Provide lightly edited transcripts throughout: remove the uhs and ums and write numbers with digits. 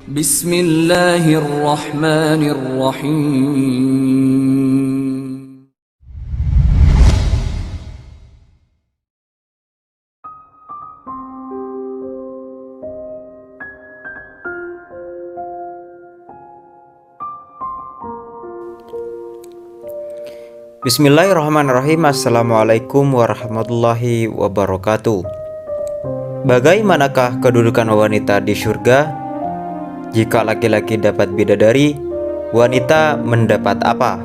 Bismillahirrahmanirrahim. Bismillahirrahmanirrahim. Assalamualaikum warahmatullahi wabarakatuh. Bagaimanakah kedudukan wanita di surga? Jika laki-laki dapat bidadari, wanita mendapat apa?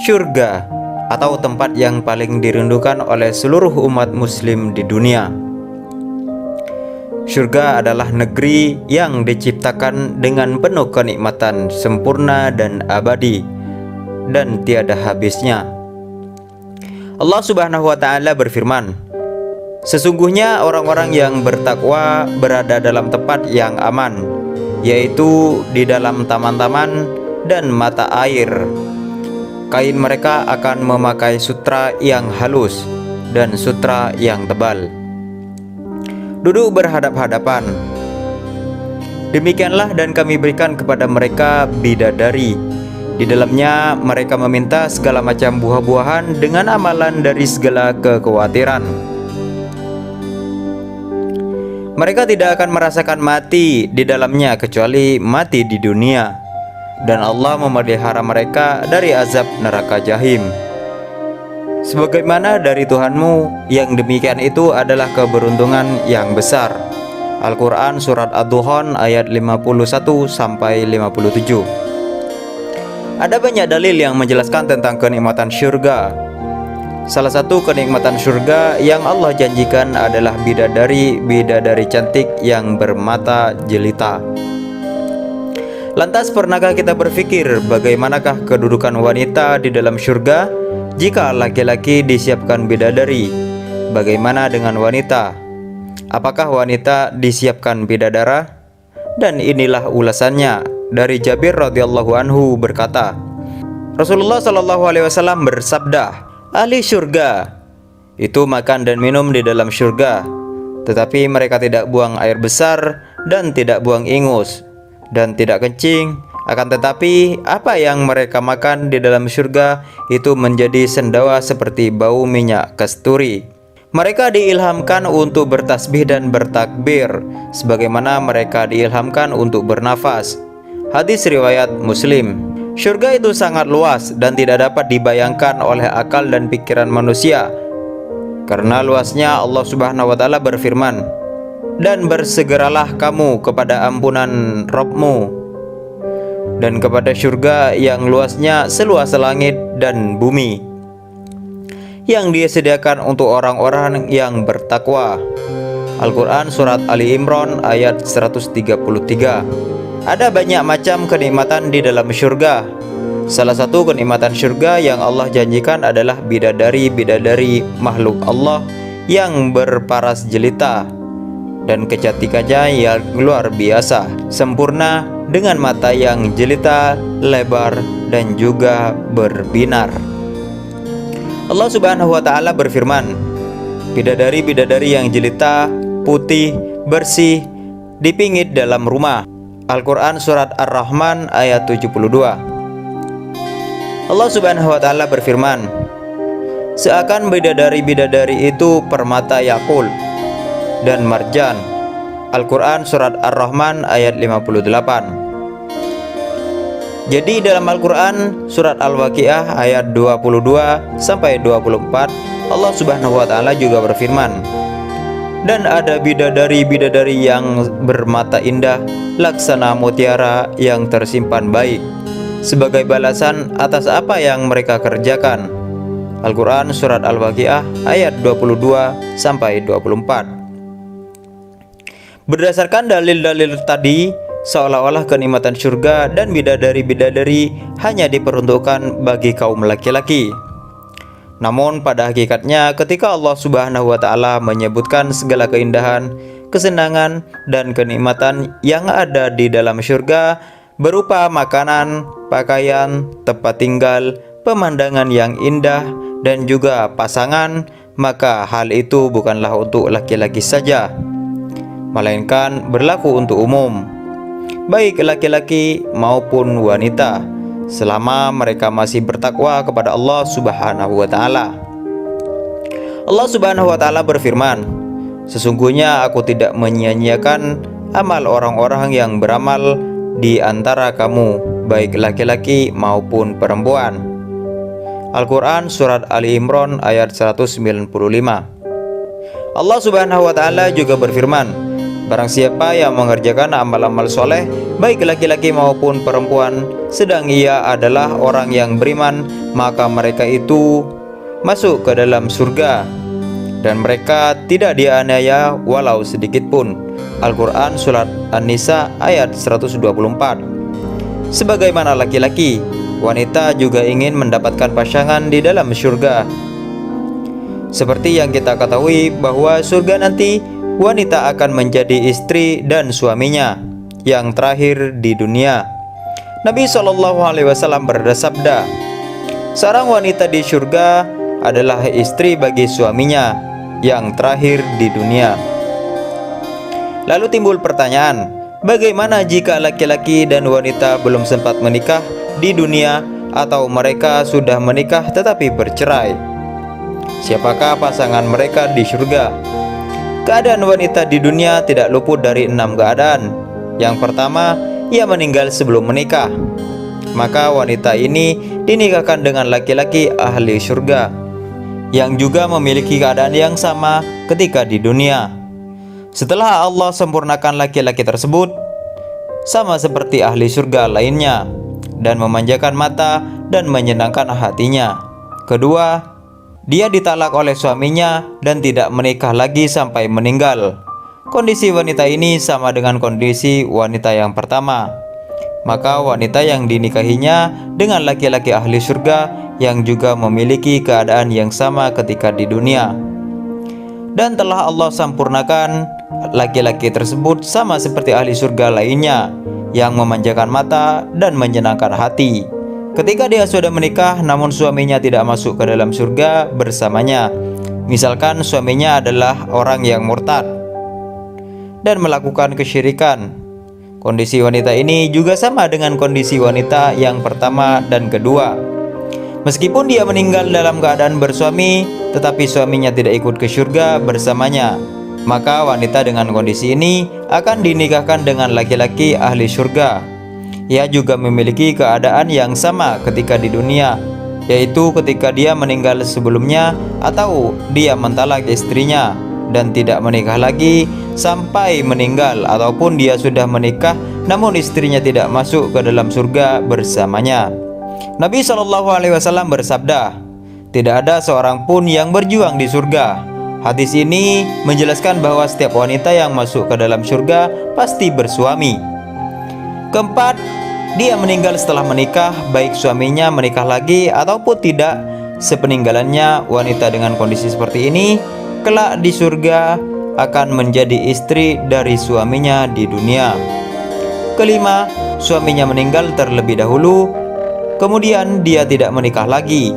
Surga atau tempat yang paling dirindukan oleh seluruh umat muslim di dunia. Surga adalah negeri yang diciptakan dengan penuh kenikmatan, sempurna dan abadi, dan tiada habisnya. Allah Subhanahu wa ta'ala berfirman, sesungguhnya orang-orang yang bertakwa berada dalam tempat yang aman, yaitu di dalam taman-taman dan mata air. Kain mereka akan memakai sutra yang halus dan sutra yang tebal. Duduk berhadap-hadapan. Demikianlah dan kami berikan kepada mereka bidadari. Di dalamnya mereka meminta segala macam buah-buahan dengan amalan dari segala kekhawatiran. Mereka tidak akan merasakan mati di dalamnya kecuali mati di dunia, dan Allah memelihara mereka dari azab neraka jahim. Sebagaimana dari Tuhanmu, yang demikian itu adalah keberuntungan yang besar. Al-Quran Surat Ad-Duhan ayat 51-57. Ada banyak dalil yang menjelaskan tentang kenikmatan syurga. Salah satu kenikmatan syurga yang Allah janjikan adalah bidadari cantik yang bermata jelita. Lantas pernahkah kita berpikir bagaimanakah kedudukan wanita di dalam syurga jika laki-laki disiapkan bidadari? Bagaimana dengan wanita? Apakah wanita disiapkan bidadara? Dan inilah ulasannya. Dari Jabir radhiyallahu anhu berkata, Rasulullah shallallahu alaihi wasallam bersabda, ahli syurga itu makan dan minum di dalam syurga, tetapi mereka tidak buang air besar dan tidak buang ingus dan tidak kencing. Akan tetapi apa yang mereka makan di dalam syurga itu menjadi sendawa seperti bau minyak kasturi. Mereka diilhamkan untuk bertasbih dan bertakbir, sebagaimana mereka diilhamkan untuk bernafas. Hadis riwayat Muslim. Syurga itu sangat luas dan tidak dapat dibayangkan oleh akal dan pikiran manusia. Karena luasnya, Allah Subhanahu wa ta'ala berfirman, dan bersegeralah kamu kepada ampunan Rabbmu dan kepada syurga yang luasnya seluas langit dan bumi, yang disediakan untuk orang-orang yang bertakwa. Al-Quran Surat Ali Imran ayat 133. Ada banyak macam kenikmatan di dalam syurga. Salah satu kenikmatan syurga yang Allah janjikan adalah bidadari-bidadari makhluk Allah yang berparas jelita dan kecantikannya yang luar biasa, sempurna dengan mata yang jelita, lebar dan juga berbinar. Allah Subhanahu wa ta'ala berfirman, bidadari-bidadari yang jelita, putih, bersih, dipingit dalam rumah. Al-Quran Surat Ar-Rahman ayat 72. Allah Subhanahu wa ta'ala berfirman, seakan bidadari-bidadari itu permata yakul dan marjan. Al-Quran Surat Ar-Rahman ayat 58. Jadi dalam Al-Quran Surat Al-Waqiah ayat 22-24, Allah Subhanahu wa ta'ala juga berfirman, dan ada bidadari-bidadari yang bermata indah laksana mutiara yang tersimpan baik, sebagai balasan atas apa yang mereka kerjakan. Al-Quran Surat Al-Waqiah ayat 22-24. Berdasarkan dalil-dalil tadi, seolah-olah kenikmatan surga dan bidadari-bidadari hanya diperuntukkan bagi kaum laki-laki. Namun pada hakikatnya ketika Allah Subhanahu wa ta'ala menyebutkan segala keindahan, kesenangan dan kenikmatan yang ada di dalam surga berupa makanan, pakaian, tempat tinggal, pemandangan yang indah dan juga pasangan, maka hal itu bukanlah untuk laki-laki saja, melainkan berlaku untuk umum. baik laki-laki maupun wanita, selama mereka masih bertakwa kepada Allah Subhanahu wa taala. Allah Subhanahu wa taala berfirman, "Sesungguhnya aku tidak menyia-nyiakan amal orang-orang yang beramal di antara kamu, baik laki-laki maupun perempuan." Al-Quran Surat Ali Imran ayat 195. Allah Subhanahu wa ta'ala juga berfirman, "Barang siapa yang mengerjakan amal-amal soleh, baik laki-laki maupun perempuan, sedang ia adalah orang yang beriman, maka mereka itu masuk ke dalam surga, dan mereka tidak dianiaya walau sedikit pun." Al-Quran Surat An-Nisa ayat 124. Sebagaimana laki-laki, wanita juga ingin mendapatkan pasangan di dalam surga. Seperti yang kita ketahui bahwa surga nanti wanita akan menjadi istri dan suaminya yang terakhir di dunia. Nabi SAW bersabda, "Seorang wanita di surga adalah istri bagi suaminya yang terakhir di dunia." Lalu timbul pertanyaan, bagaimana jika laki-laki dan wanita belum sempat menikah di dunia atau mereka sudah menikah tetapi bercerai? Siapakah pasangan mereka di surga? Keadaan wanita di dunia tidak luput dari 6 keadaan. Yang pertama, ia meninggal sebelum menikah. Maka wanita ini dinikahkan dengan laki-laki ahli surga yang juga memiliki keadaan yang sama ketika di dunia. Setelah Allah sempurnakan laki-laki tersebut sama seperti ahli surga lainnya dan memanjakan mata dan menyenangkan hatinya. Kedua, dia ditalak oleh suaminya dan tidak menikah lagi sampai meninggal. Kondisi wanita ini sama dengan kondisi wanita yang pertama. Maka wanita yang dinikahinya dengan laki-laki ahli surga yang juga memiliki keadaan yang sama ketika di dunia. Dan telah Allah sempurnakan laki-laki tersebut sama seperti ahli surga lainnya yang memanjakan mata dan menyenangkan hati. Ketika dia sudah menikah namun suaminya tidak masuk ke dalam surga bersamanya, misalkan suaminya adalah orang yang murtad dan melakukan kesyirikan, kondisi wanita ini juga sama dengan kondisi wanita yang pertama dan kedua. Meskipun dia meninggal dalam keadaan bersuami, tetapi suaminya tidak ikut ke surga bersamanya, maka wanita dengan kondisi ini akan dinikahkan dengan laki-laki ahli surga. Ia juga memiliki keadaan yang sama ketika di dunia, yaitu ketika dia meninggal sebelumnya atau dia mentalak istrinya dan tidak menikah lagi sampai meninggal, ataupun dia sudah menikah namun istrinya tidak masuk ke dalam surga bersamanya. Nabi SAW bersabda, "Tidak ada seorang pun yang berjuang di surga." Hadis ini menjelaskan bahwa setiap wanita yang masuk ke dalam surga pasti bersuami. Keempat, dia meninggal setelah menikah, baik suaminya menikah lagi ataupun tidak. Sepeninggalannya, wanita dengan kondisi seperti ini kelak di surga akan menjadi istri dari suaminya di dunia. Kelima, suaminya meninggal terlebih dahulu, kemudian dia tidak menikah lagi.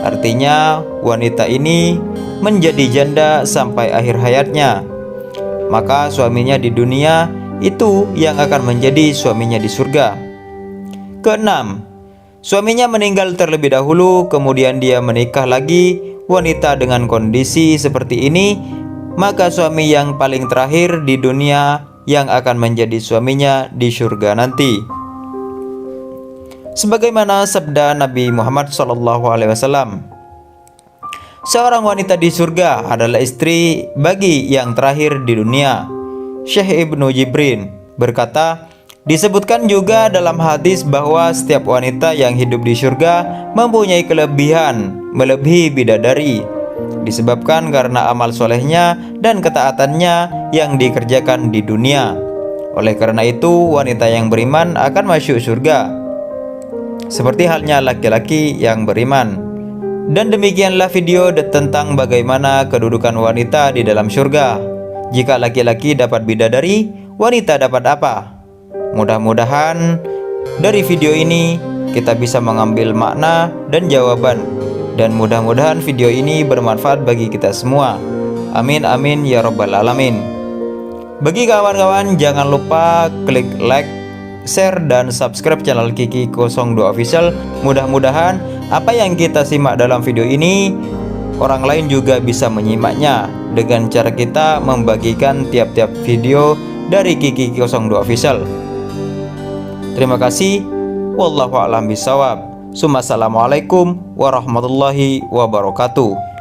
Artinya wanita ini menjadi janda sampai akhir hayatnya. Maka suaminya di dunia itu yang akan menjadi suaminya di surga. Keenam, suaminya meninggal terlebih dahulu, kemudian dia menikah lagi. Wanita dengan kondisi seperti ini, maka suami yang paling terakhir di dunia yang akan menjadi suaminya di surga nanti. Sebagaimana sabda Nabi Muhammad SAW, seorang wanita di surga adalah istri bagi yang terakhir di dunia. Syekh Ibnu Jibrin berkata, disebutkan juga dalam hadis bahwa setiap wanita yang hidup di surga mempunyai kelebihan melebihi bidadari, disebabkan karena amal solehnya dan ketaatannya yang dikerjakan di dunia. Oleh karena itu, wanita yang beriman akan masuk surga, seperti halnya laki-laki yang beriman. Dan demikianlah video tentang bagaimana kedudukan wanita di dalam surga. Jika laki-laki dapat bidadari, wanita dapat apa? Mudah-mudahan dari video ini kita bisa mengambil makna dan jawaban, dan mudah-mudahan video ini bermanfaat bagi kita semua. Amin amin ya rabbal alamin. Bagi kawan-kawan, jangan lupa klik like, share, dan subscribe channel Kiki02 Official. Mudah-mudahan apa yang kita simak dalam video ini orang lain juga bisa menyimaknya dengan cara kita membagikan tiap-tiap video dari Kiki02 Official. Terima kasih. Wallahu a'lam bishawab. Assalamualaikum warahmatullahi wabarakatuh.